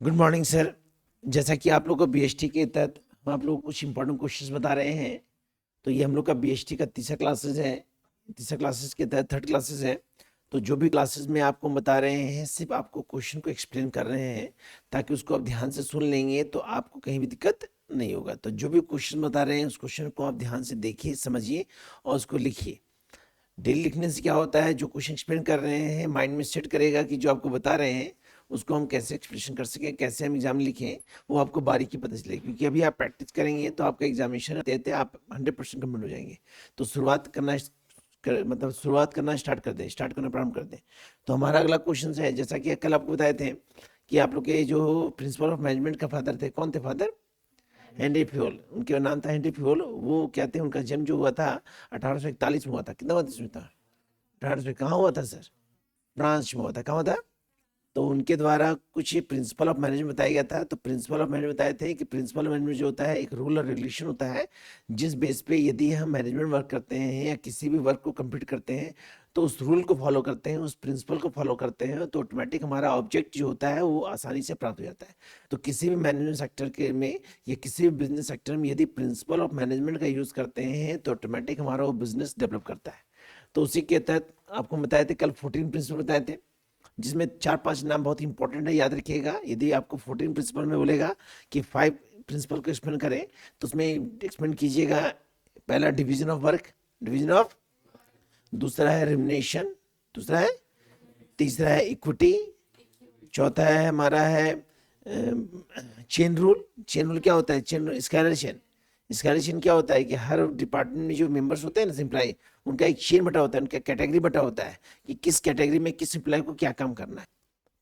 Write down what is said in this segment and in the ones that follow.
Good morning sir. जैसा कि आप लोग को बीएसटी के तहत हम आप लोगों को कुछ इंपॉर्टेंट क्वेश्चंस बता रहे हैं। तो ये हम लोग का बीएसटी का तीसरा क्लासेस है। तीसरा क्लासेस के तहत थर्ड क्लासेस है। तो जो भी क्लासेस में आपको बता रहे हैं सिर्फ आपको क्वेश्चन को एक्सप्लेन कर रहे हैं, ताकि उसको आप ध्यान से सुन लेंगे तो आपको कहीं भी दिक्कत नहीं होगा। तो जो भी क्वेश्चन बता रहे हैं उस क्वेश्चन को आप ध्यान से देखिए, समझिए और उसको लिखिए। डेली लिखने से क्या होता है, जो क्वेश्चन एक्सप्लेन कर रहे हैं माइंड में सेट करेगा कि जो आपको बता रहे हैं उसको हम कैसे एक्सप्रेशन कर सकें, कैसे हम एग्जाम लिखें, वो आपको बारीकी पता चलेगी। क्योंकि अभी आप प्रैक्टिस करेंगे तो आपका एग्जामिनेशन देते आप 100% कम्प्लीट हो जाएंगे। तो शुरुआत करना स्टार्ट कर दें, स्टार्ट करना प्रारंभ कर दें। तो हमारा अगला क्वेश्चन है, जैसा कि कल आपको बताए थे कि आप लोग के जो प्रिंसिपल ऑफ मैनेजमेंट का फादर थे, कौन थे फादर? Henry Fayol. उनके नाम था हेनरी फ्योल। वो क्या थे, उनका जन्म जो हुआ था 1841 में हुआ था। कितना वर्ष में था? 1800। कहाँ हुआ था सर? फ्रांस में हुआ था। कहाँ हुआ था? तो उनके द्वारा कुछ प्रिंसिपल ऑफ मैनेजमेंट बताया गया था। तो प्रिंसिपल ऑफ मैनेजमेंट बताए थे कि प्रिंसिपल ऑफ मैनेजमेंट जो होता है एक रूल और रेगुलेशन होता है, जिस बेस पे यदि हम मैनेजमेंट वर्क करते हैं या किसी भी वर्क को कंप्लीट करते हैं तो उस रूल को फॉलो करते हैं, उस प्रिंसिपल को फॉलो करते हैं, तो ऑटोमेटिक हमारा ऑब्जेक्ट जो होता है वो आसानी से प्राप्त हो जाता है। तो किसी भी मैनेजमेंट सेक्टर के में या किसी भी बिजनेस सेक्टर में यदि प्रिंसिपल ऑफ मैनेजमेंट का यूज करते हैं तो ऑटोमेटिक हमारा वो बिजनेस डेवलप करता है। तो उसी के तहत आपको बताए थे कल 14 प्रिंसिपल बताए थे, जिसमें 4-5 नाम बहुत इंपॉर्टेंट है, याद रखिएगा। यदि आपको 14 प्रिंसिपल में बोलेगा कि 5 प्रिंसिपल को एक्सप्लेन करें तो उसमें एक्सप्लेन कीजिएगा। पहला division of work, division of. दूसरा है रिमनेशन। दूसरा है, तीसरा है इक्विटी। चौथा है हमारा है चेन रूल। चेन रूल क्या होता है? Chain rule स्कैलरेशन। स्कैलरेशन क्या होता है कि हर डिपार्टमेंट में जो मेंबर्स होते हैं ना, एम्प्लॉय, उनका एक चेन बटा होता है, उनका कैटेगरी बटा होता है कि किस कैटेगरी में किस एम्प्लॉय को क्या काम करना है।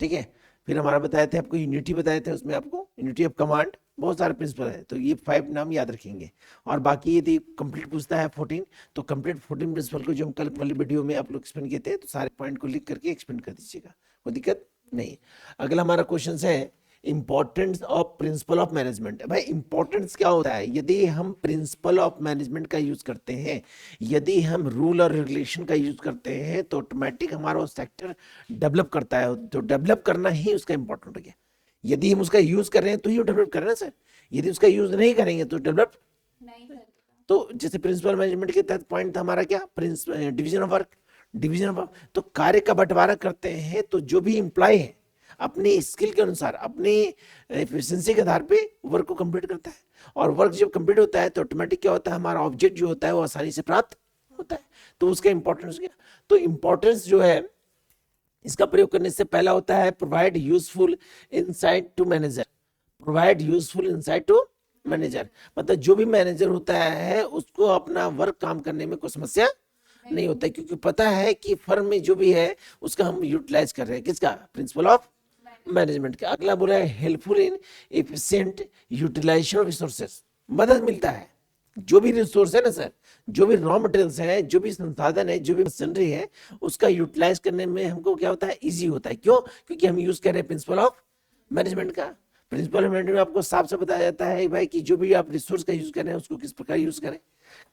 ठीक है। फिर हमारा बताए थे आपको यूनिटी बताए थे, उसमें आपको यूनिटी ऑफ कमांड। बहुत सारे प्रिंसिपल है, तो ये 5 नाम याद रखेंगे। और बाकी यदि कंप्लीट पूछता है 14, तो कंप्लीट 14 प्रिंसिपल को जो हम कल वाली वीडियो में आप लोग एक्सप्लेन किए थे, तो सारे पॉइंट को लिख करके एक्सप्लेन कर दीजिएगा, कोई दिक्कत नहीं। अगला हमारा क्वेश्चन है importance of principal of management. भाई इंपॉर्टेंस क्या होता है? यदि हम प्रिंसिपल ऑफ मैनेजमेंट का यूज करते हैं, यदि हम रूल और रेगुलेशन का यूज करते हैं, तो ऑटोमेटिक हमारा सेक्टर डेवलप करता है। तो डेवलप करना ही उसका इंपॉर्टेंट हो गया। यदि हम उसका यूज कर रहे हैं तो ही डेवलप कर रहे हैं सर। यदि उसका यूज नहीं करेंगे तो डेवलप नहीं करेगा। तो जैसे प्रिंसिपल मैनेजमेंट के तहत पॉइंट था हमारा क्या, division of work. Division of, तो कार्य का बंटवारा करते हैं, तो जो भी एम्प्लॉय है अपनी स्किल के अनुसार, अपनी एफिशिएंसी के आधार पे वर्क को कंप्लीट करता है। और वर्क जब कंप्लीट होता है तो ऑटोमेटिक क्या होता है, हमारा ऑब्जेक्ट जो होता है वो आसानी से प्राप्त होता है। तो उसका इंपॉर्टेंस क्या? तो इंपॉर्टेंस जो है इसका प्रयोग करने से पहला होता है provide useful insight to manager. Provide useful insight to manager, मतलब जो भी मैनेजर होता है उसको अपना वर्क काम करने में कोई समस्या नहीं होता है, क्योंकि पता है कि फर्म में जो भी है उसका हम यूटिलाइज कर रहे हैं। किसका? प्रिंसिपल ऑफ मैनेजमेंट का। अगला बोला है helpful in efficient utilization of resources. मदद मिलता है, जो भी रिसोर्स है ना सर, जो भी रॉ मटेरियल्स है, जो भी संसाधन है, जो भी मशीनरी है, उसका यूटिलाइज करने में हमको क्या होता है, इजी होता है। क्यों? क्योंकि हम यूज कर रहे हैं प्रिंसिपल ऑफ मैनेजमेंट का। प्रिंसिपल ऑफ मैनेजमेंट में आपको साफ साफ बताया जाता है भाई कि जो भी आप रिसोर्स का यूज करें उसको किस प्रकार यूज करें,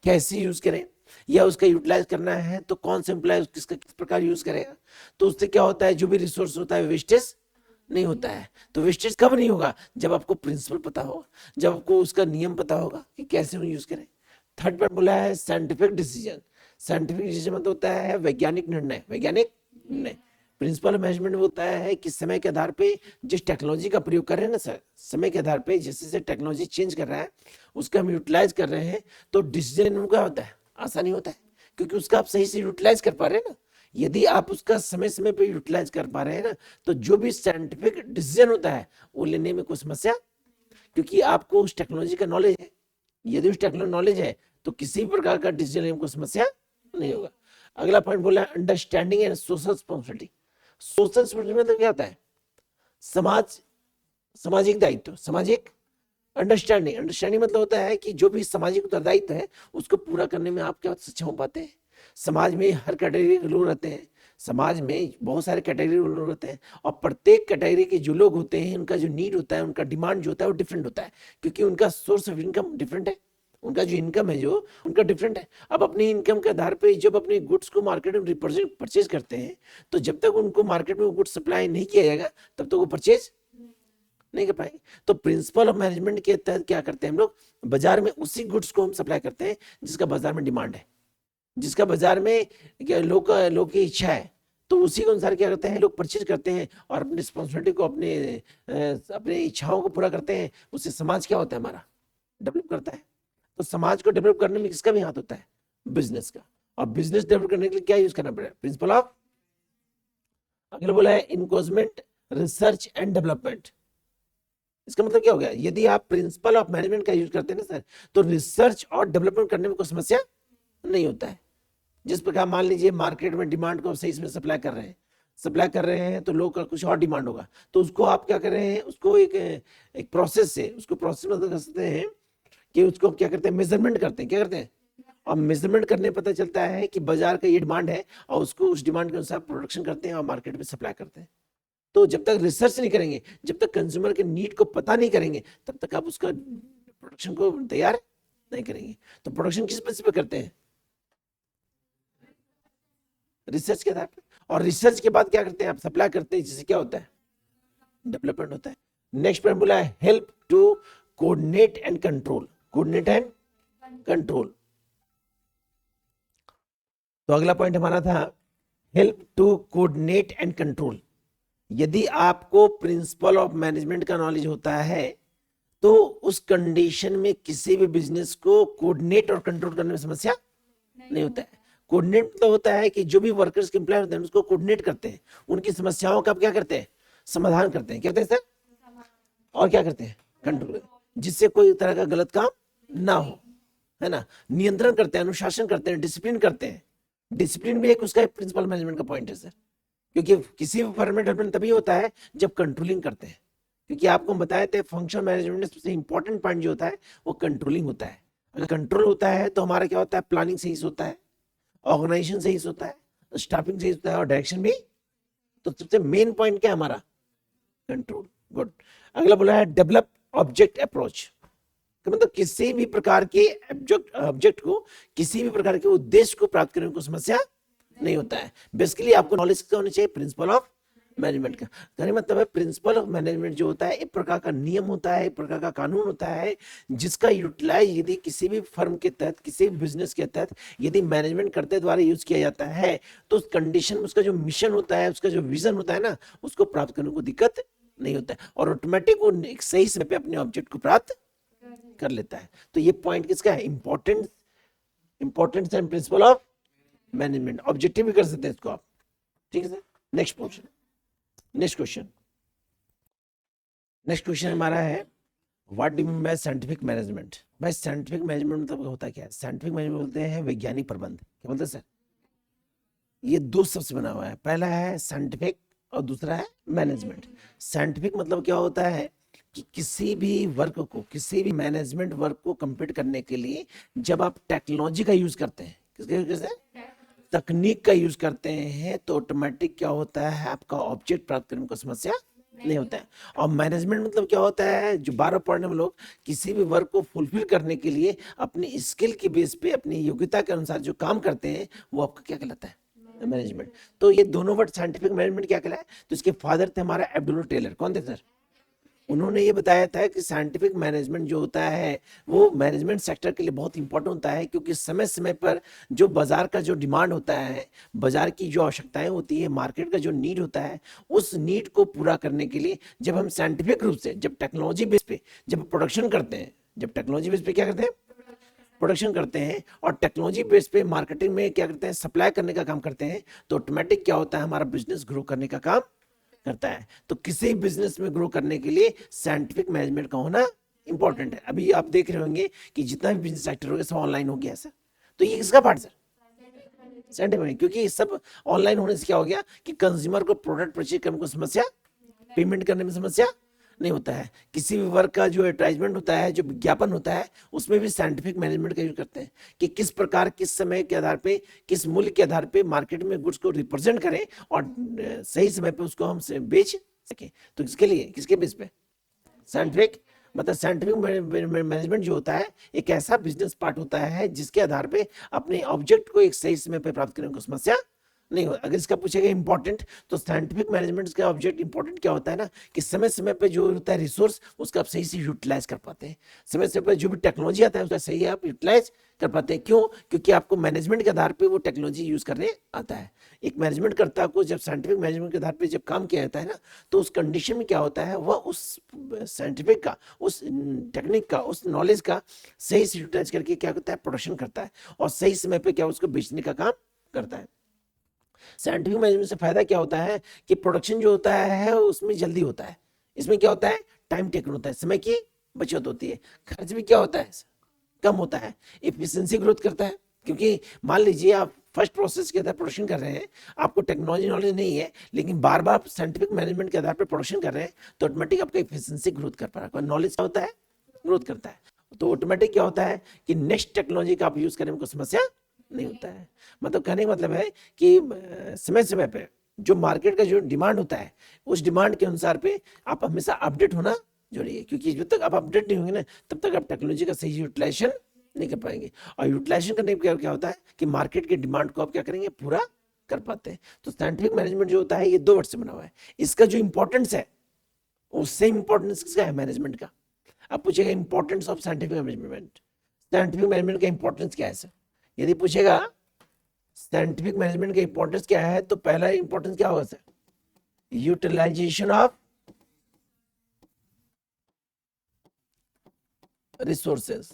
कैसे यूज करें, या उसका यूटिलाइज करना है तो कौन से एम्प्लॉय किसका किस प्रकार यूज करेगा। तो उससे क्या होता है, जो भी रिसोर्स होता है वेस्टेज नहीं होता है। तो वेस्टेज कब नहीं होगा? जब आपको प्रिंसिपल पता होगा, जब आपको उसका नियम पता होगा कि कैसे हम यूज करें। थर्ड पॉइंट बोला है साइंटिफिक डिसीजन। साइंटिफिक डिसीजन मतलब होता है वैज्ञानिक निर्णय। वैज्ञानिक निर्णय। प्रिंसिपल मैनेजमेंट होता है कि समय के आधार पे जिस टेक्नोलॉजी का प्रयोग कर रहे हैं ना सर, समय के आधार पे जैसे जैसे टेक्नोलॉजी चेंज कर रहा है उसका हम यूटिलाइज कर रहे हैं, तो डिसीजन क्या होता है, आसानी होता है, क्योंकि उसका आप सही से यूटिलाइज कर पा रहे हैं ना। यदि आप उसका समय समय पे यूटिलाइज कर पा रहे हैं ना, तो जो भी साइंटिफिक डिसीजन होता है वो लेने में कोई समस्या, क्योंकि आपको उस टेक्नोलॉजी का नॉलेज है। यदि उस टेक्नोलॉजी नॉलेज है तो किसी भी प्रकार का डिसीजन लेने में कोई समस्या नहीं होगा। अगला पॉइंट बोला understanding and social responsibility. Social responsibility मतलब क्या होता है? समाज, सामाजिक दायित्व, सामाजिक अंडरस्टैंडिंग। अंडरस्टैंडिंग मतलब होता है कि जो भी सामाजिक उत्तरदायित्व है उसको पूरा करने में आप क्या सक्षम हो पाते हैं। समाज में हर कैटेगरी के लोग रहते हैं, समाज में बहुत सारे कैटेगरी के लोग रहते हैं, और प्रत्येक कैटेगरी के जो लोग होते हैं उनका जो नीड होता है, उनका डिमांड जो होता है वो डिफरेंट होता है, क्योंकि उनका सोर्स ऑफ इनकम डिफरेंट है, उनका जो इनकम है जो उनका डिफरेंट है। अब अपनी इनकम के आधार पे जब अपने गुड्स को मार्केट में रिप्रेजेंट परचेज करते हैं, तो जब तक उनको मार्केट में गुड्स सप्लाई नहीं किया जाएगा तब तक वो परचेज नहीं कर पाएंगे। तो प्रिंसिपल ऑफ मैनेजमेंट के तहत क्या करते हैं हम लोग, बाजार में उसी गुड्स को हम सप्लाई करते हैं जिसका बाजार में डिमांड है, जिसका बाजार में लोग की इच्छा है, तो उसी के अनुसार क्या करते हैं लोग परचेज करते हैं और अपनी रिस्पॉन्सिबिलिटी को अपने इच्छाओं को पूरा करते हैं। उससे समाज क्या होता है हमारा, डेवलप करता है। तो समाज को डेवलप करने में किसका भी हाथ होता है, बिजनेस का। और बिजनेस डेवलप करने के लिए क्या यूज करना पड़ेगा, प्रिंसिपल ऑफ, अगला बोला है इनकोजमेंट रिसर्च एंड डेवलपमेंट। इसका मतलब क्या हो गया, यदि आप प्रिंसिपल ऑफ मैनेजमेंट का यूज करते हैं ना सर, तो रिसर्च और डेवलपमेंट करने में कोई समस्या नहीं होता है। जिस प्रकार मान लीजिए मार्केट में डिमांड को सही में सप्लाई कर रहे हैं तो लोग का कुछ और डिमांड होगा, तो उसको आप क्या कर रहे हैं, उसको एक प्रोसेस से, उसको प्रोसेस में कर सकते हैं कि उसको क्या करते हैं, मेजरमेंट करते हैं, क्या करते हैं, और मेजरमेंट करने पता चलता है कि बाजार का ये डिमांड है और उसको उस डिमांड के अनुसार प्रोडक्शन करते हैं और मार्केट में सप्लाई करते हैं। तो जब तक रिसर्च नहीं करेंगे, जब तक कंज्यूमर के नीड को पता नहीं करेंगे, तब तक आप उसका प्रोडक्शन को तैयार नहीं करेंगे। तो प्रोडक्शन किस बेसिस पे करते हैं, रिसर्च के आधार पर। और रिसर्च के बाद क्या करते हैं, आप सप्लाई करते हैं, जिससे क्या होता है, डेवलपमेंट होता है। नेक्स्ट पॉइंट बोला है help to coordinate and control, coordinate and control. तो अगला पॉइंट हमारा था help to coordinate and control. यदि आपको प्रिंसिपल ऑफ मैनेजमेंट का नॉलेज होता है तो उस कंडीशन में किसी भी बिजनेस को कोऑर्डिनेट और कंट्रोल करने में समस्या नहीं होता है। कोऑर्डिनेट तो होता है कि जो भी वर्कर्स के एम्प्लॉय होते हैं उसको कोऑर्डिनेट करते हैं, उनकी समस्याओं का क्या करते हैं, समाधान करते हैं, क्या कहते हैं सर, और क्या करते हैं, कंट्रोल, जिससे कोई तरह का गलत काम ना हो, है ना, नियंत्रण करते हैं, अनुशासन करते हैं, डिसिप्लिन करते हैं। डिसिप्लिन भी एक उसका प्रिंसिपल मैनेजमेंट का पॉइंट है सर, क्योंकि किसी भी फर्म में डेवलपमेंट तभी होता है जब कंट्रोलिंग करते हैं। क्योंकि आपको बताए थे फंक्शनल मैनेजमेंट में सबसे इंपॉर्टेंट पॉइंट जो होता है वो कंट्रोलिंग होता है। अगर कंट्रोल होता है तो हमारा क्या होता है, प्लानिंग सही से होता है, ऑर्गेनाइजेशन सही से होता है, स्टाफिंग सही होता है और डायरेक्शन भी। तो सबसे मेन पॉइंट क्या है हमारा, कंट्रोल। गुड। अगला बोला है डेवलप ऑब्जेक्ट अप्रोच, मतलब किसी भी प्रकार के ऑब्जेक्ट को, किसी भी प्रकार के उद्देश्य को प्राप्त करने को समस्या नहीं होता है। बेसिकली आपको नॉलेज क्या होनी चाहिए, प्रिंसिपल ऑफ मैनेजमेंट का। कहने मतलब है प्रिंसिपल ऑफ मैनेजमेंट जो होता है एक प्रकार का नियम होता है, एक प्रकार का कानून होता है, जिसका यूटिलाइज यदि किसी भी फर्म के तहत, किसी भी बिजनेस के तहत यदि मैनेजमेंट करते द्वारा यूज किया जाता है तो उस कंडीशन में उसका जो मिशन होता है, उसका जो विजन होता है ना, उसको प्राप्त करने को दिक्कत नहीं होता है और ऑटोमेटिक वो एक सही समय पे अपने ऑब्जेक्ट को प्राप्त कर लेता है। तो ये पॉइंट किसका है, importance and principal of management. Objective भी कर सकते हैं इसको आप, ठीक है सर। नेक्स्ट क्वेश्चन हमारा है what do you mean by scientific management. भाई साइंटिफिक मैनेजमेंट मतलब होता क्या है, साइंटिफिक मैनेजमेंट बोलते हैं वैज्ञानिक प्रबंध। क्या बोलते हैं सर, ये दो शब्द से बना हुआ है, पहला है साइंटिफिक और दूसरा है मैनेजमेंट। साइंटिफिक मतलब क्या होता है कि किसी भी वर्क को, किसी भी मैनेजमेंट वर्क को कंप्लीट करने के लिए जब आप टेक्नोलॉजी का यूज करते हैं, किसके यूज करते हैं, तकनीक का यूज करते हैं, तो ऑटोमेटिक क्या होता है, आपका ऑब्जेक्ट प्राप्त करने को समस्या नहीं होता है। और मैनेजमेंट मतलब क्या होता है, जो 12 पढ़ने में लोग किसी भी वर्क को फुलफिल करने के लिए अपनी स्किल की बेस पे, अपनी योग्यता के अनुसार जो काम करते हैं वो आपका क्या कहलाता है, मैनेजमेंट। तो ये दोनों वर्ड साइंटिफिक मैनेजमेंट क्या कहलाए, तो इसके फादर थे हमारा एब्डुल टेलर। कौन थे सर, उन्होंने ये बताया था कि साइंटिफिक मैनेजमेंट जो होता है वो मैनेजमेंट सेक्टर के लिए बहुत इंपॉर्टेंट होता है, क्योंकि समय समय पर जो बाजार का जो डिमांड होता है, बाजार की जो आवश्यकताएं होती है, मार्केट का जो नीड होता है, उस नीड को पूरा करने के लिए जब हम साइंटिफिक रूप से, जब टेक्नोलॉजी बेस पे जब प्रोडक्शन करते हैं, जब टेक्नोलॉजी बेस पे क्या करते हैं, प्रोडक्शन करते हैं, और टेक्नोलॉजी बेस पे मार्केटिंग में क्या करते हैं, सप्लाई करने का काम करते हैं, तो ऑटोमेटिक क्या होता है, हमारा बिजनेस ग्रो करने का काम करता है। तो किसी बिजनेस में ग्रो करने के लिए साइंटिफिक मैनेजमेंट का होना इंपॉर्टेंट है। अभी आप देख रहे होंगे कि जितना भी बिजनेस सेक्टर हो गया सब ऑनलाइन हो गया सर, तो ये किसका पार्ट सर, साइंटिफिक। क्योंकि सब ऑनलाइन होने से क्या हो गया कि कंज्यूमर को प्रोडक्ट परचेज करने को समस्या, पेमेंट करने में समस्या नहीं होता है। किसी भी वर्क का जो एडवर्टाइजमेंट होता है, जो विज्ञापन होता है, उसमें भी साइंटिफिक मैनेजमेंट का यूज करते हैं कि किस प्रकार, किस समय के आधार पे, किस मूल्य के आधार पे मार्केट में गुड्स को रिप्रेजेंट करें और सही समय पे उसको हम बेच सकें। तो इसके लिए किसके बेस पे, साइंटिफिक। मतलब साइंटिफिक मैनेजमेंट जो होता है एक ऐसा बिजनेस पार्ट होता है जिसके आधार पे अपने ऑब्जेक्ट को एक सही समय पे प्राप्त करने को समस्या नहीं होगा। अगर इसका पूछेगा इंपॉर्टेंट, तो साइंटिफिक मैनेजमेंट का ऑब्जेक्ट इंपॉर्टेंट क्या होता है ना, कि समय समय पे जो होता है रिसोर्स, उसका आप सही से यूटिलाइज कर पाते हैं। समय समय पे जो भी टेक्नोलॉजी आता है उसका सही आप यूटिलाइज कर पाते हैं। क्यों? क्योंकि आपको मैनेजमेंट के आधार पे वो टेक्नोलॉजी यूज करने आता है। एक मैनेजमेंट करता को जब साइंटिफिक मैनेजमेंट के आधार पे जब काम किया जाता है ना, तो उस कंडीशन में क्या होता है, वह उस साइंटिफिक का, उस टेक्निक का, उस नॉलेज का सही से यूटिलाइज करके क्या करता है, प्रोडक्शन करता है, और सही समय पे क्या उसको बेचने का काम करता है। साइंटिफिक मैनेजमेंट से फायदा क्या होता है कि प्रोडक्शन जो होता है उसमें जल्दी होता है। इसमें क्या होता है, टाइम टेकन होता है, समय की बचत होती है, खर्च भी क्या होता है, कम होता है, इफिशिएंसी ग्रोथ करता है। क्योंकि मान लीजिए आप फर्स्ट प्रोसेस के आधार प्रोडक्शन कर रहे हैं, आपको टेक्नोलॉजी नॉलेज नहीं है, लेकिन बार बार साइंटिफिक मैनेजमेंट के आधार पर प्रोडक्शन कर रहे हैं, तो ऑटोमेटिक आपका इफिशिएंसी ग्रोथ कर पा रहा है। नॉलेज क्या होता है, ग्रोथ करता है, तो ऑटोमेटिक क्या होता है कि नेक्स्ट टेक्नोलॉजी का आप यूज करने में कोई समस्या नहीं होता है। मतलब कहने का मतलब है कि समय समय पे जो मार्केट का जो डिमांड होता है, उस डिमांड के अनुसार पे आप हमेशा अपडेट होना जरूरी है। क्योंकि जब तक आप अपडेट नहीं होंगे ना, तब तक आप टेक्नोलॉजी का सही यूटिलाइजेशन नहीं कर पाएंगे। और यूटिलाइजेशन करने का क्या होता है कि मार्केट के डिमांड को आप क्या करेंगे, पूरा कर पाते हैं। तो साइंटिफिक मैनेजमेंट जो होता है ये 2 वर्ड से बना हुआ है। इसका जो इंपॉर्टेंस है उससे इंपॉर्टेंस किसका है, मैनेजमेंट का। अब पूछेगा importance of scientific management, scientific management का इंपॉर्टेंस क्या है सर। यदि पूछेगा साइंटिफिक मैनेजमेंट का इंपॉर्टेंस क्या है, तो पहला इंपॉर्टेंस क्या होगा सर, यूटिलाइजेशन ऑफ रिसोर्सेस।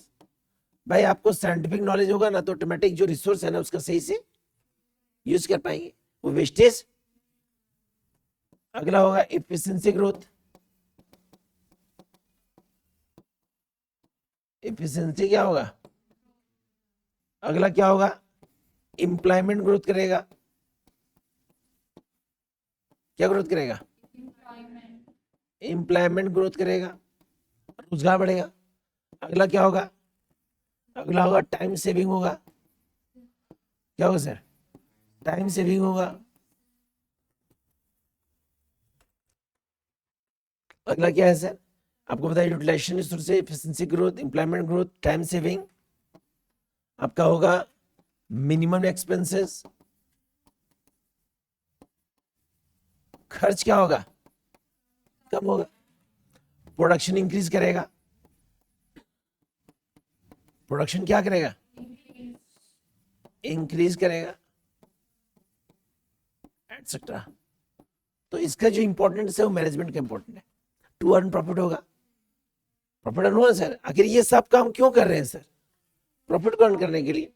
भाई आपको साइंटिफिक नॉलेज होगा ना, तो ऑटोमेटिक जो रिसोर्स है ना उसका सही से यूज कर पाएंगे, वो वेस्टेज। अगला होगा एफिशिएंसी ग्रोथ, एफिशिएंसी क्या होगा। अगला क्या होगा, एम्प्लॉयमेंट ग्रोथ करेगा। क्या ग्रोथ करेगा, एम्प्लॉयमेंट ग्रोथ करेगा, रोजगार बढ़ेगा। अगला क्या होगा, अगला होगा टाइम सेविंग होगा। क्या होगा सर, टाइम सेविंग होगा। अगला क्या है सर, आपको बताइए, utilization resource, efficiency growth, employment growth, time saving. आपका होगा मिनिमम एक्सपेंसेस, खर्च क्या होगा, कम होगा। प्रोडक्शन इंक्रीज करेगा, प्रोडक्शन क्या करेगा, इंक्रीज करेगा, एटसेट्रा। तो इसका जो इंपॉर्टेंस है वो मैनेजमेंट का इंपॉर्टेंट है। टू अर्न प्रॉफिट होगा, प्रॉफिट अर्न हुआ सर। आखिर ये सब काम क्यों कर रहे हैं सर, प्रॉफिट को अर्न करने के लिए।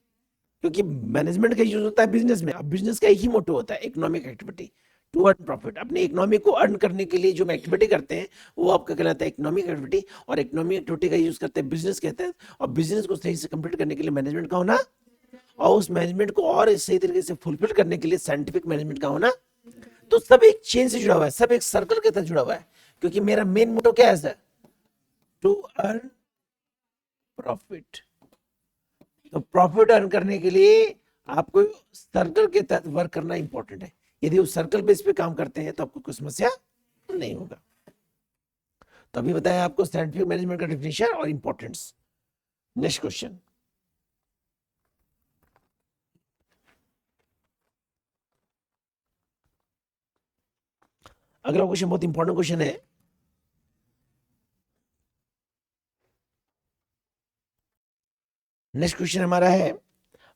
क्योंकि मैनेजमेंट का यूज होता है बिजनेस में। अब बिजनेस का एक ही मोटो होता है, economic activity, to earn profit. अपने इकोनॉमी को अर्न करने के लिए जो एक्टिविटी करते हैं वो आपका कहलाता है इकोनॉमिक एक्टिविटी, और इकोनॉमिक एक्टिविटी का यूज करते हैं बिजनेस कहते हैं। और बिजनेस को सही से कंप्लीट करने के लिए मैनेजमेंट का होना, और उस मैनेजमेंट को और सही तरीके से फुलफिल करने के लिए साइंटिफिक मैनेजमेंट का होना। तो सब एक चेन से जुड़ा हुआ है, सब एक सर्कल के तहत जुड़ा हुआ है। क्योंकि मेरा मेन मोटो क्या है सर, टू अर्न प्रॉफिट। तो प्रॉफिट अर्न करने के लिए आपको सर्कल के तहत वर्क करना इंपॉर्टेंट है। यदि उस सर्कल बेस पे काम करते हैं तो आपको कोई समस्या नहीं होगा। तो अभी बताया आपको साइंटिफिक मैनेजमेंट का डेफिनेशन और इंपॉर्टेंस। नेक्स्ट क्वेश्चन, अगला क्वेश्चन बहुत इंपॉर्टेंट क्वेश्चन है। नेक्स्ट क्वेश्चन हमारा है,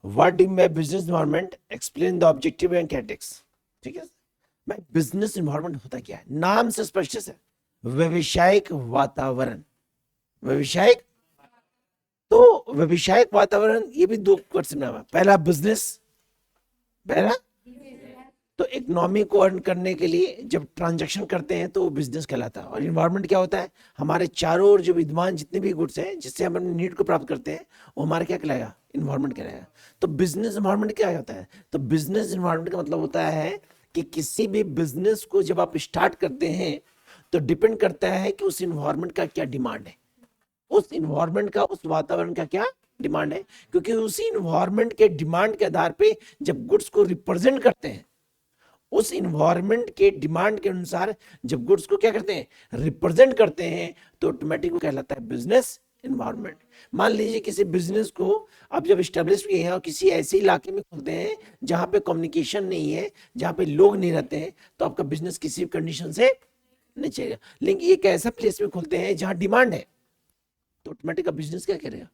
what do by business environment, explain the objective and कैटेक्स। ठीक है, भाई बिजनेस एनवायरनमेंट होता क्या है, नाम से स्पष्ट है, व्यवसायिक वातावरण। व्यवसायिक, तो व्यवसायिक वातावरण ये भी 2 वर्ड से बना हुआ है। पहला बिजनेस, पहला तो इकोनॉमी को अर्न करने के लिए जब ट्रांजैक्शन करते हैं तो वो बिजनेस कहलाता है। और इन्वायरमेंट क्या होता है, हमारे चारों ओर जो विद्यमान जितने भी गुड्स हैं जिससे हम अपनी नीड को प्राप्त करते हैं, वो हमारा क्या कहलाएगा, इन्वायरमेंट कहलाएगा। तो बिजनेस इन्वायरमेंट क्या होता है, तो बिजनेस इन्वायरमेंट का मतलब होता है कि किसी भी बिजनेस को जब आप स्टार्ट करते हैं तो डिपेंड करता है कि उस इन्वायरमेंट का क्या डिमांड है, उस इन्वायरमेंट का, उस वातावरण का क्या डिमांड है। क्योंकि उसी इन्वायरमेंट के डिमांड के आधार पे जब गुड्स को रिप्रेजेंट करते हैं, उस इन्वायरमेंट के डिमांड के अनुसार जब गुड्स को क्या करते हैं, रिप्रेजेंट करते हैं, तो ऑटोमेटिक वो कहलाता है बिजनेस इन्वायरमेंट। मान लीजिए किसी बिजनेस को आप जब स्टेब्लिश किए हैं और किसी ऐसे इलाके में खोलते हैं जहां पे कम्युनिकेशन नहीं है, जहां पे लोग नहीं रहते हैं, तो आपका बिजनेस किसी भी कंडीशन से नहीं चलेगा। लेकिन एक ऐसा प्लेस में खोलते हैं जहां डिमांड है, तो ऑटोमेटिक का बिजनेस क्या करेगा,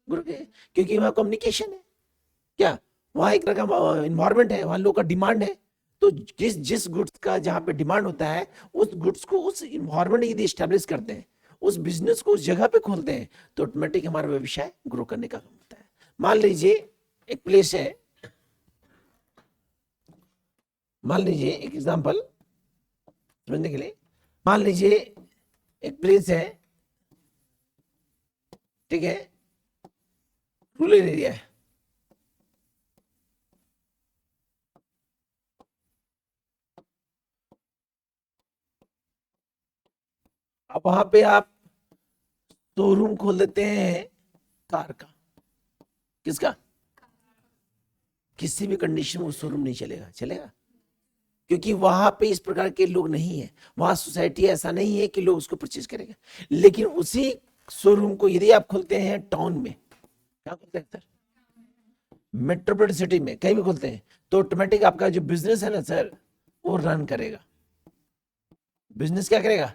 ग्रो करेगा, क्योंकि वहां कम्युनिकेशन है, क्या वहां एक तरह का इन्वायरमेंट है, वहां लोग का डिमांड है। तो जिस जिस गुड्स का जहां पे डिमांड होता है, उस गुड्स को उस इन्वायरमेंट यदि स्टैब्लिश करते हैं, उस बिजनेस को उस जगह पे खोलते हैं, तो ऑटोमेटिक हमारा व्यवसाय ग्रो करने का काम होता है। मान लीजिए एक प्लेस है, मान लीजिए एक एग्जांपल समझने के लिए, मान लीजिए एक प्लेस है, ठीक है, रूरल एरिया है, अब वहां पे आप शोरूम खोल देते हैं कार का, किसका, किसी भी कंडीशन में वो शोरूम नहीं चलेगा, चलेगा, क्योंकि वहां पे इस प्रकार के लोग नहीं है, वहां सोसाइटी ऐसा नहीं है कि लोग उसको परचेज करेंगे। लेकिन उसी शोरूम को यदि आप खोलते हैं टाउन में, क्या खोलते हैं सर, मेट्रोपोलिटन सिटी में कहीं भी खोलते हैं, तो ऑटोमेटिक आपका जो बिजनेस है ना सर, वो रन करेगा, बिजनेस क्या करेगा,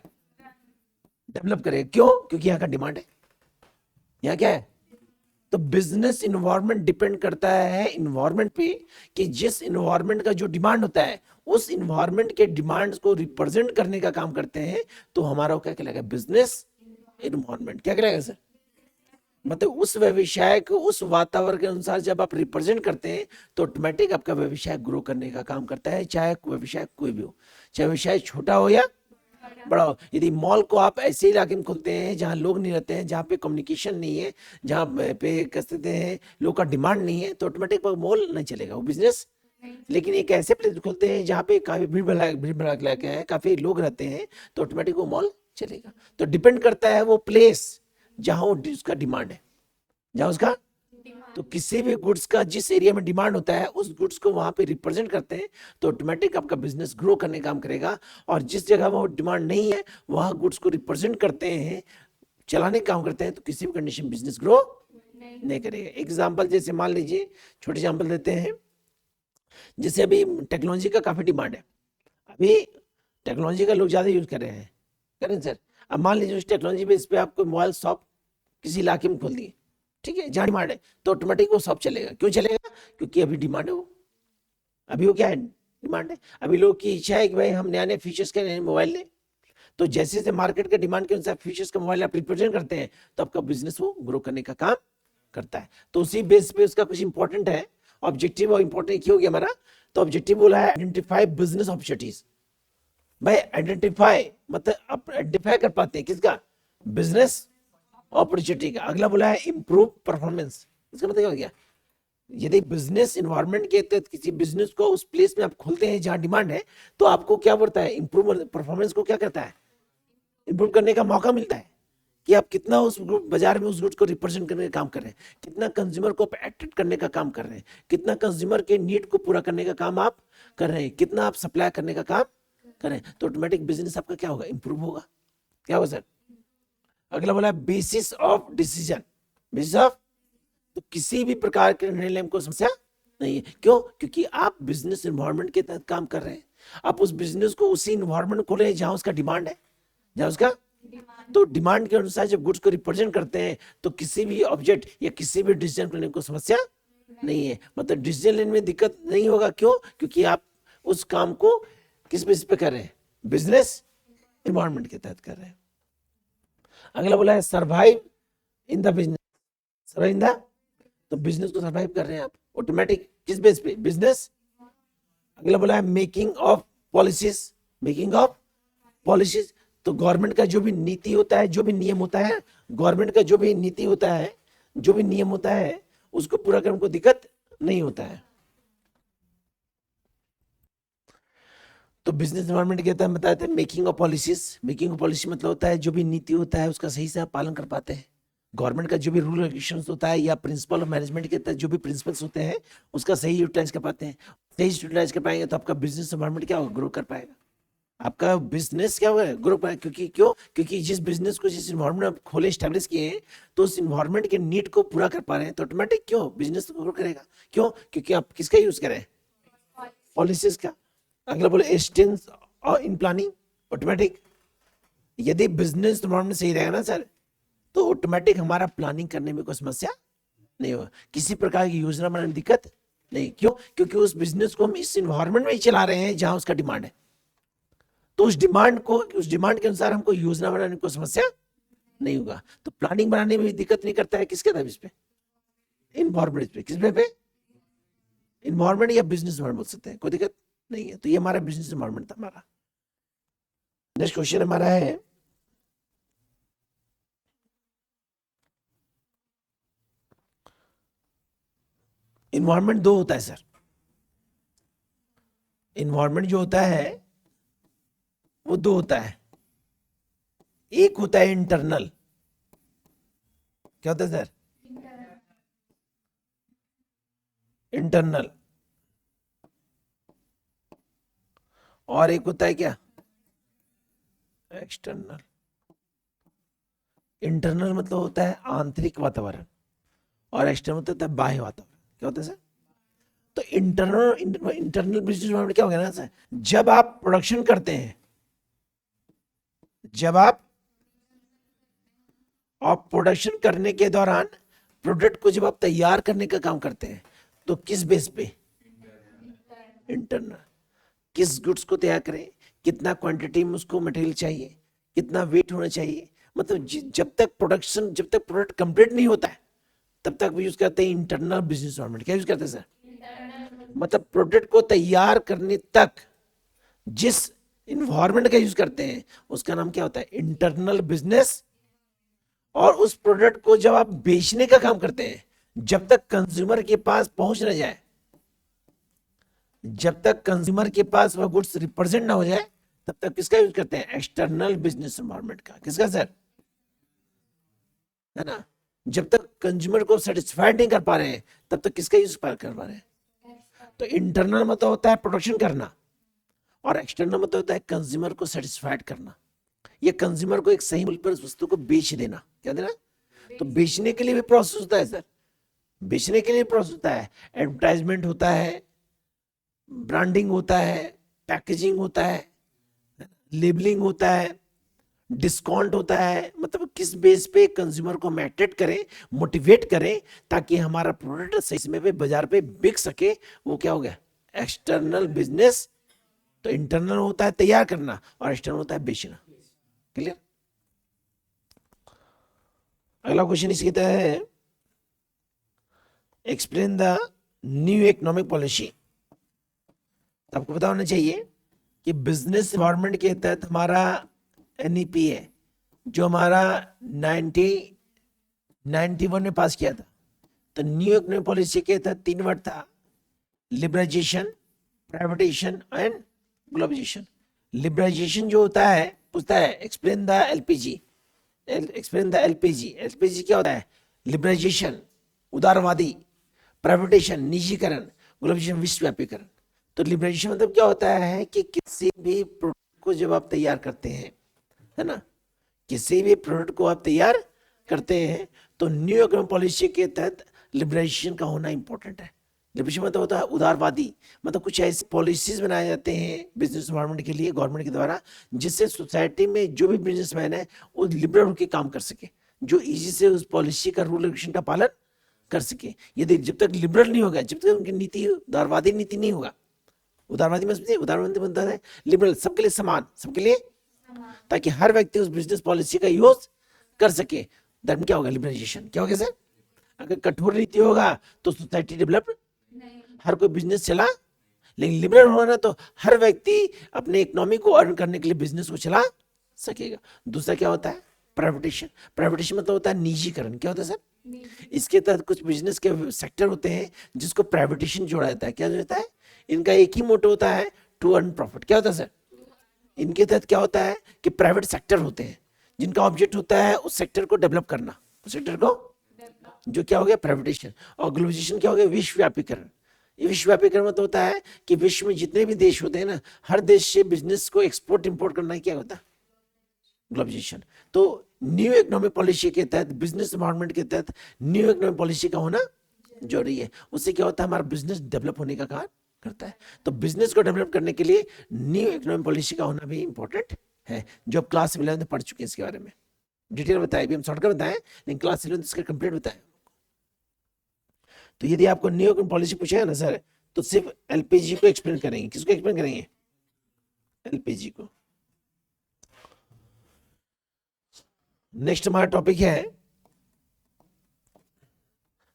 डेवलप करेगा। क्यों, क्योंकि यहाँ का डिमांड है, यहाँ क्या है, तो बिजनेस इन्वायरमेंट डिपेंड करता है इन्वायरमेंट पे, कि जिस इन्वायरमेंट का जो डिमांड होता है, उस इन्वायरमेंट के डिमांड्स को रिप्रेजेंट करने का काम करते हैं, तो हमारा क्या कहलाएगा, बिजनेस इन्वायरमेंट। क्या कहलाएगा सर, मतलब उस व्यवसाय को उस वातावरण के अनुसार जब आप रिप्रेजेंट करते हैं, तो ऑटोमेटिक आपका व्यवसाय ग्रो करने का काम करता है, चाहे व्यवसाय कोई भी हो, चाहे व्यवसाय छोटा हो या बड़ा हो। यदि मॉल को आप ऐसे इलाके में खोलते हैं जहां लोग नहीं रहते हैं, जहां पे कम्युनिकेशन नहीं है, जहां पे कहते हैं लोग का डिमांड नहीं है, तो ऑटोमेटिक मॉल नहीं चलेगा, वो बिजनेस। लेकिन एक ऐसे प्लेस खोलते हैं जहां पे काफी भीड़ भड़ाका है, काफी लोग रहते हैं, तो ऑटोमेटिक वो मॉल चलेगा। तो डिपेंड करता है वो प्लेस जहां उसका डिमांड है, जहां उसका, तो किसी भी गुड्स का जिस एरिया में डिमांड होता है, उस गुड्स को वहां पे रिप्रेजेंट करते हैं, तो ऑटोमेटिक आपका बिजनेस ग्रो करने का काम करेगा। और जिस जगह वो डिमांड नहीं है, वहां गुड्स को रिप्रेजेंट करते हैं, चलाने का काम करते हैं, तो किसी भी कंडीशन बिजनेस ग्रो नहीं करेगा। एग्जाम्पल जैसे मान लीजिए, छोटे एग्जाम्पल देते हैं, जैसे अभी टेक्नोलॉजी का काफी डिमांड है, अभी टेक्नोलॉजी का लोग ज्यादा यूज कर रहे हैं, करें सर। अब मान लीजिए उस टेक्नोलॉजी बेस पे आपको मोबाइल शॉप किसी इलाके में खोल दिए, ठीक है, जहां डिमांड है, तो ऑटोमेटिक वो सब चलेगा। क्यों चलेगा, क्योंकि अभी डिमांड है, वो अभी वो क्या है, डिमांड है। अभी लोग की इच्छा है कि भाई हम नया नया फीचर्स के नए मोबाइल लें, तो जैसे जैसे मार्केट के डिमांड के अनुसार फीचर्स का मोबाइल आप रिप्रेजेंट करते हैं, तो आपका बिजनेस वो ग्रो करने का काम करता है। तो उसी बेस पे उसका कुछ इंपॉर्टेंट है ऑब्जेक्टिव, और इंपॉर्टेंट क्या हो गया हमारा, तो ऑब्जेक्टिव बोला है आइडेंटिफाई बिजनेस अपॉर्चुनिटीज। भाई आइडेंटिफाई मतलब आप आइडेंटिफाई कर पाते हैं किसका, बिजनेस अपॉर्चुनिटी का। अगला बोला है इंप्रूव परफॉर्मेंस, इसका मतलब क्या हो गया, यदि बिजनेस इन्वायरमेंट के तहत किसी बिजनेस को उस प्लेस में आप खोलते हैं जहां डिमांड है, तो आपको क्या बोलता है, इंप्रूव परफॉर्मेंस को क्या करता है, इंप्रूव करने का मौका मिलता है, कि आप कितना उस ग्रुप बाजार में उस गुड्स को रिप्रेजेंट करने का काम कर रहे हैं, कितना कंज्यूमर को अट्रैक्ट करने का काम कर रहे हैं, कितना कंज्यूमर के नीड को पूरा करने का काम आप कर रहे हैं, कितना आप सप्लाई करने का काम कर रहे हैं, तो ऑटोमेटिक बिजनेस आपका क्या होगा, इंप्रूव होगा। क्या होगा सर, अगला बोला basis of decision, basis of, तो किसी भी प्रकार के निर्णय लेने को समस्या नहीं है। क्यों, क्योंकि आप बिजनेस इन्वायरमेंट के तहत काम कर रहे हैं, आप उस बिजनेस को उसी इन्वायरमेंट को रहे हैं जहां उसका डिमांड है, जहां उसका, तो डिमांड के अनुसार जब गुड्स को रिप्रेजेंट करते हैं, तो किसी भी ऑब्जेक्ट या किसी भी डिसीजन लेने को समस्या नहीं है, मतलब डिसीजन लेने में दिक्कत नहीं होगा। क्यों, क्योंकि आप उस काम को किस बेस पे कर रहे हैं, बिजनेस इन्वायरमेंट के तहत कर रहे हैं। अगला बोला है survive in the business, survive in the, तो बिजनेस को सर्वाइव कर रहे हैं आप ऑटोमेटिक किस बेस पे, बिजनेस। अगला बोला है making of policies, making of policies, तो गवर्नमेंट का जो भी नीति होता है, जो भी नियम होता है, गवर्नमेंट का जो भी नीति होता है, जो भी नियम होता है, उसको पूरा करने को दिक्कत नहीं होता है। तो बिजनेस एनवायरनमेंट कहता है, बताते हैं making of policies, making of policy मतलब होता है जो भी नीति होता है उसका सही से आप पालन कर पाते हैं, गवर्नमेंट का जो भी रूल रेगुलेशंस होता है या प्रिंसिपल ऑफ मैनेजमेंट के तहत जो भी प्रिंसिपल्स होते हैं उसका सही यूटिलाइज कर पाते हैं। सही यूटिलाइज कर पाएंगे तो आपका बिजनेस एनवायरनमेंट क्या होगा, ग्रो कर पाएगा। आपका बिजनेस क्या हुआ है, ग्रुप है। क्योंकि जिस बिजनेस को जिस इन्वायरमेंट में आप खोले स्टैब्लिश किए हैं, तो उस इन्वायरमेंट के नीड को पूरा कर पा रहे हैं, तो ऑटोमेटिक क्यों बिजनेस तो ग्रो करेगा। क्यों? क्योंकि आप किसका यूज करें, पॉलिसीज का। अगला बोले एस्टेंस और इन प्लानिंग, ऑटोमेटिक यदि बिजनेस इन्वायरमेंट सही रहेगा ना सर, तो ऑटोमेटिक हमारा प्लानिंग करने में कोई समस्या नहीं होगा, किसी प्रकार की योजना बनाने में दिक्कत नहीं। क्यों? क्योंकि उस बिजनेस को हम इस इन्वायरमेंट में ही चला रहे हैं जहां उसका डिमांड है, तो उस डिमांड के अनुसार हमको योजना बनाने में कोई समस्या नहीं होगा। तो प्लानिंग बनाने में भी दिक्कत नहीं करता है, किसके तहत, इस पे इन्वायरमेंट पे, किस पे इन्वायरमेंट या बिजनेस इन्वायरमेंट बोल सकते हैं, कोई दिक्कत नहीं है। तो ये हमारा बिजनेस इन्वायरमेंट था हमारा। नेक्स्ट क्वेश्चन हमारा है, इन्वायरमेंट दो होता है सर। इन्वायरमेंट जो होता है वो दो होता है, एक होता है इंटरनल। क्या होता है सर? इंटरनल। और एक होता है क्या, एक्सटर्नल। इंटरनल मतलब होता है आंतरिक वातावरण, और एक्सटर्नल होता है बाह्य वातावरण। क्या होता है सर? तो इंटरनल बिजनेस इन्वायरमेंट क्या हो गया ना सर, जब आप प्रोडक्शन करते हैं, जब आप और प्रोडक्शन करने के दौरान प्रोडक्ट को जब आप तैयार करने का काम करते हैं, तो किस बेस पे, इंटरनल। किस गुड्स को तैयार करें, कितना क्वांटिटी में उसको मटेरियल चाहिए, कितना वेट होना चाहिए, मतलब जब तक प्रोडक्ट कंप्लीट नहीं होता है, तब तक भी यूज करते हैं इंटरनल बिजनेस इन्वायरमेंट। क्या यूज करते हैं सर? मतलब प्रोडक्ट को तैयार करने तक जिस इन्वायरमेंट का यूज करते हैं, उसका नाम क्या होता है, इंटरनल बिजनेस। और उस प्रोडक्ट को जब आप बेचने का काम करते हैं, जब तक कंज्यूमर के पास पहुंच न जाए, जब तक कंज्यूमर के पास वह गुड्स रिप्रेजेंट ना हो जाए, तब तक किसका यूज करते हैं, एक्सटर्नल बिजनेस एनवायरनमेंट का। किसका सर? है ना, जब तक कंज्यूमर को सेटिस्फाइड नहीं कर पा रहे हैं, तब तक किसका यूज कर पा रहे हैं। तो इंटरनल मतलब होता है प्रोडक्शन करना, और एक्सटर्नल मतलब होता है कंज्यूमर को सेटिस्फाइड करना, ये कंज्यूमर को एक सही मूल्य पर उस वस्तु को बेच देना। क्या देना? तो बेचने के लिए भी प्रोसेस होता है सर, बेचने के लिए प्रोसेस होता है, एडवर्टाइजमेंट होता है, ब्रांडिंग होता है, पैकेजिंग होता है, लेबलिंग होता है, डिस्काउंट होता है। मतलब किस बेस पे कंज्यूमर को हम अट्रैक्ट करें, मोटिवेट करें, ताकि हमारा प्रोडक्ट सही समय पे बाजार पे बिक सके, वो क्या हो गया, एक्सटर्नल बिजनेस। तो इंटरनल होता है तैयार करना, और एक्सटर्नल होता है बेचना। क्लियर? अगला क्वेश्चन इसकी तरह है, explain the new economic policy. आपको पता होना चाहिए कि बिजनेस इन्वायरमेंट के तहत हमारा एनईपी है, जो हमारा 1991 में पास किया था। तो न्यू इकोनॉमिक पॉलिसी के तहत 3 वर्ड था, liberalization, privatization and globalization. Liberalization जो होता है, पूछता है explain the LPG, explain the LPG. LPG क्या होता है? लिबरलाइजेशन उदारवादी, प्राइवेटाइजेशन निजीकरण, ग्लोबलाइजेशन विश्वव्यापीकरण। तो लिबरलाइजेशन मतलब क्या होता है कि किसी भी प्रोडक्ट को जब आप तैयार करते हैं, है ना, किसी भी प्रोडक्ट को आप तैयार करते हैं, तो न्यू इकोनॉमिक पॉलिसी के तहत लिबरलाइजेशन का होना इंपॉर्टेंट है। लिबरलाइजेशन मतलब होता है उदारवादी, मतलब कुछ ऐसे पॉलिसीज बनाए जाते हैं बिजनेस इन्वायरमेंट के लिए गवर्नमेंट के द्वारा, जिससे सोसाइटी में जो भी बिजनेसमैन है वो लिबरल होकर काम कर सके, जो इजी से उस पॉलिसी का रूल रेगुलेशन का पालन कर सके। यदि जब तक लिबरल नहीं होगा, जब तक उनकी नीति उदारवादी नीति नहीं होगा, उदारवादी में समझिए, उदारवादी बनता है लिबरल, सबके लिए समान, सबके लिए, ताकि हर व्यक्ति उस बिजनेस पॉलिसी का यूज कर सके। दैट क्या होगा, लिबरलाइजेशन। क्या होगा सर? अगर कठोर नीति होगा तो सोसाइटी डेवलप, हर कोई बिजनेस चला, लेकिन लिबरल होगा ना तो हर व्यक्ति अपने इकोनॉमी को अर्न करने के लिए बिजनेस को चला सकेगा। दूसरा क्या होता है, प्राइवेटाइजेशन। प्राइवेटाइजेशन मतलब होता है निजीकरण। क्या होता है सर? इसके तहत कुछ बिजनेस के सेक्टर होते हैं जिसको प्राइवेटाइजेशन जोड़ा जाता है। क्या होता है? इनका एक ही मोटो होता है, टू अर्न प्रॉफिट। क्या होता है सर? इनके तहत क्या होता है कि प्राइवेट सेक्टर होते हैं जिनका ऑब्जेक्ट होता है उस सेक्टर को डेवलप करना, उस सेक्टर को, जो क्या हो गया, प्राइवेटाइजेशन। और ग्लोबलाइजेशन क्या हो गया, विश्वव्यापीकरण। ये विश्वव्यापीकरण मतलब होता है कि विश्व में जितने भी देश होते हैं ना, हर देश से बिजनेस को एक्सपोर्ट इंपोर्ट करना क्या होता है? ग्लोबलाइजेशन। तो न्यू इकोनॉमिक पॉलिसी के तहत, बिजनेस एनवायरनमेंट के तहत न्यू इकोनॉमिक पॉलिसी का होना जरूरी है। उससे क्या होता है? हमारा बिजनेस डेवलप होने का कार्य करता है। तो बिजनेस को डेवलप करने के लिए न्यू इकोनॉमिक पॉलिसी का होना भी इंपॉर्टेंट है, जो अब क्लास 11 में पढ़ चुके हैं। इसके बारे में डिटेल बताए भी, हम शॉर्टकट बताएं, लेकिन क्लास 11 इसका कंप्लीट बताएं। तो यदि आपको न्यू इकोनॉमिक पॉलिसी पूछेगा ना सर, तो सिर्फ एलपीजी को एक्सप्लेन करेंगे। किसको एक्सप्लेन करेंगे? एलपीजी को। नेक्स्ट हमारा टॉपिक है,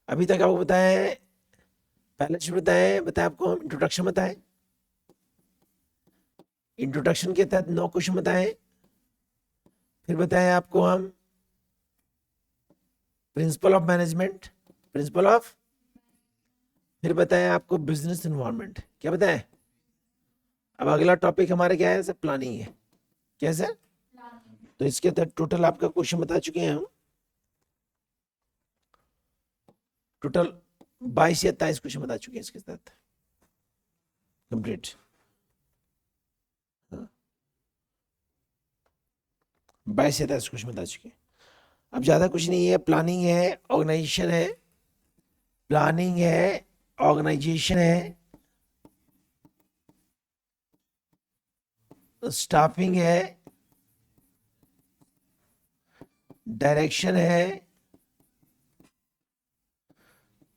अभी तक आपको बताएं, पहले बताएं आपको हम इंट्रोडक्शन बताएं। इंट्रोडक्शन के तहत 9 क्वेश्चन बताएं। फिर बताएं आपको हम principal of management, principle of, फिर बताएं आपको बिजनेस एनवायरनमेंट। क्या बताएं? अब अगला टॉपिक हमारे क्या है सर? प्लानिंग है। क्या है सर? तो इसके तहत टोटल आपका क्वेश्चन बता चुके हैं हम, टोटल 22 या 23 क्वेश्चन बता चुके हैं इसके तहत कंप्लीट। 22 या 23 क्वेश्चन बता चुके हैं। अब ज्यादा कुछ नहीं है। प्लानिंग है, ऑर्गेनाइजेशन है, प्लानिंग है, ऑर्गेनाइजेशन है, स्टाफिंग है, डायरेक्शन है,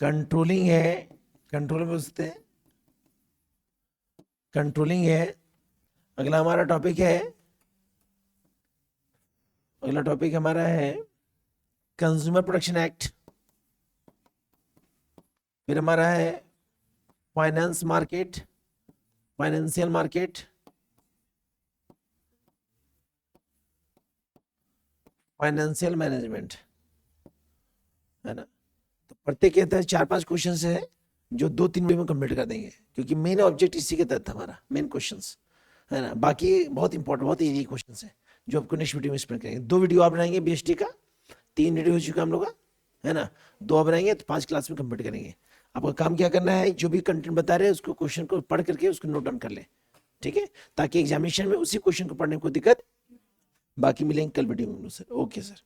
कंट्रोलिंग है, कंट्रोल में बोलते हैं, कंट्रोलिंग है। अगला हमारा टॉपिक है, अगला टॉपिक हमारा है कंज्यूमर प्रोटेक्शन एक्ट। फिर हमारा है finance market, financial market, financial management, है ना। तो प्रत्येक के तहत 4-5 क्वेश्चन है जो 2-3 वीडियो में कंप्लीट कर देंगे, क्योंकि मेन ऑब्जेक्ट इसी के तहत हमारा मेन क्वेश्चंस, है ना। बाकी बहुत इंपॉर्टेंट, बहुत इजी क्वेश्चंस है जो आपको नेक्स्ट वीडियो में एक्सप्लेन करेंगे। 2 वीडियो आप बनाएंगे बीएसटी का, 3 वीडियो हो चुका हम लोग का, है ना। 2 आप बनाएंगे तो 5 क्लास में कंप्लीट करेंगे। आपका काम क्या करना है, जो भी कंटेंट बता रहे हैं उसको, क्वेश्चन को पढ़ करके उसको नोट डाउन कर ले, ठीक है, ताकि एग्जामिनेशन में उसी क्वेश्चन को पढ़ने को दिक्कत। बाकी मिलेंगे कल वीडियो में सर। Okay sir.